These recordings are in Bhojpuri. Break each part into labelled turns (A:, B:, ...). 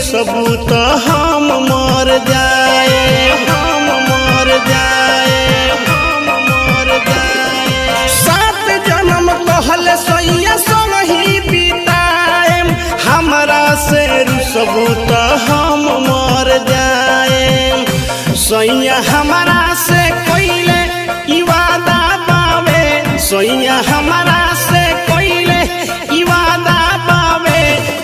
A: रुसबू तो हम मर जाए, हम मर जाए, हम मर जाए। 7 जन्म कहले सैया संग ही बिताए, हमरा से रुसबू तो हम मर जाए। सैया हमरा से कोइले ई वादा बावे, सैया हमरा से कोइले ई वादा बावे।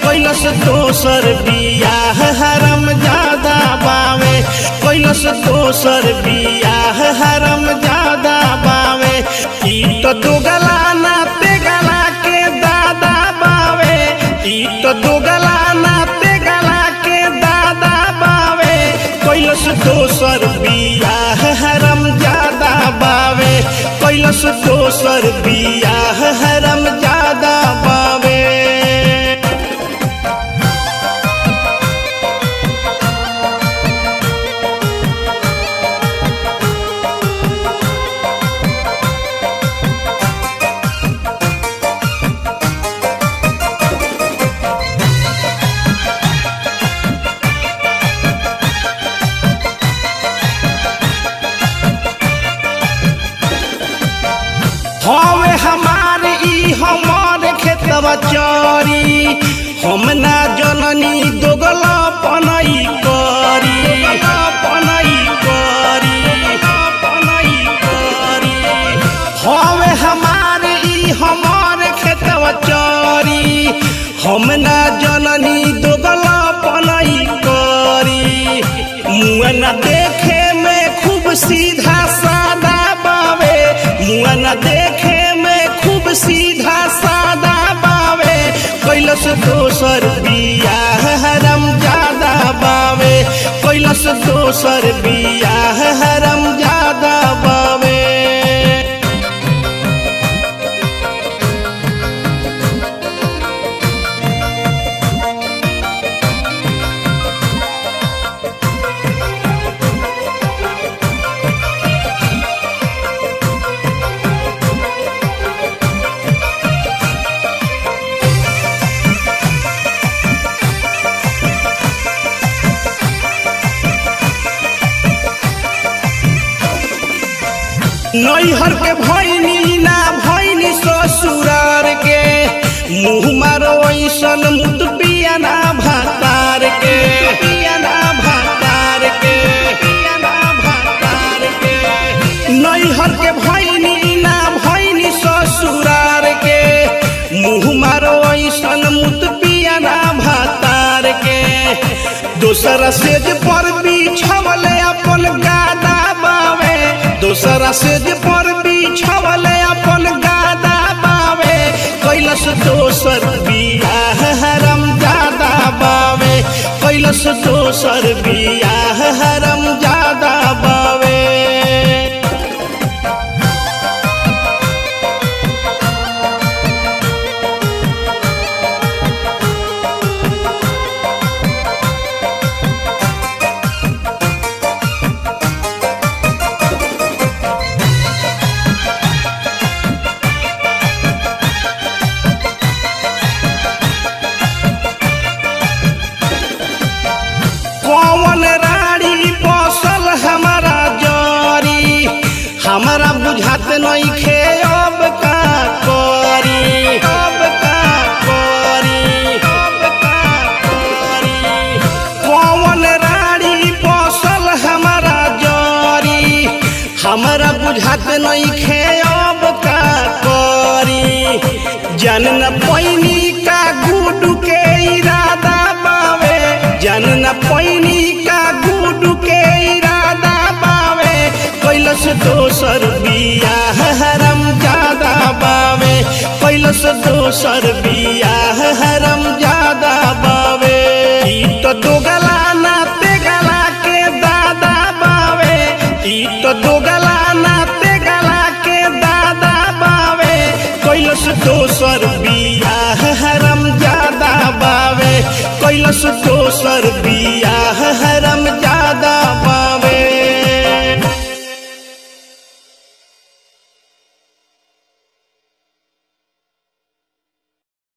A: कैलस दोसर बियाह हरम ज्यादा बावे, कैलस दोसर बियाह हरम ज्यादा बावे। ई तो दोगला ना तेगला के दादा बावे, ई तो दोगला ना तेगला के दादा बावे। कैलस दोसर बियाह हरम ज्यादा बावे, कैलस दोसर बियाह हरम ज्यादा बावे। हवे हमारे ई हमारे खेतवा चरी, हम ना जननी दोगला पनई करी, पनई करी, पनई करी। हवे हमारे ई हमारे खेतवा चरी, हम ना जननी दोगला पनई करी। मुआ ना देखे में खूब सीधा सादा बावे, मुआ ना देखे में खूब सीधा सादा बावे। कैलस दोसर बियाह हरम ज्यादा बावे, कैलस दोसर बियाह हरम ज्यादा बावे। नैहर के भैनी ना भैनी ससुरार के, मुँह मारो ऐसन मुत पियाना भातार के, पियाना भातार के, पियाना भातार के। नैहर के भैनी ना भैनी ससुरार के, मुँह मारो ऐसन मुत पियाना भातार के। दोसरा सेज पर बिछवले अपन गादा बावे, दोसरा सेज पर बिछवले अपन गादा बावे। कैलस दोसर बियाह हरम ज्यादा बावे, कैलस दोसर बियाह हरम ज्यादा बावे। कौन रानी बसल हमारा जरी, हमारा बुझात नहीं खे अब का करी, अब का करी, अब का करी। कौन रानी बसल हमारा जरी, हमारा बुझात नहीं खे अब का करी। जन न पैनी का गुडू के इरादा बावे, जन न पैनी का गुडू के इरादा बावे। कैलस दोसर बियाह हरम ज्यादा बावे, कैलस दोसर बियाह हरम ज्यादा बावे। ई तो दोगला ना तेगला के दादा बावे, ई तो दोगला ना तेगला के दादा बावे। कैलस दोसर बियाह हरम ज्यादा बावे, कैलस दोसर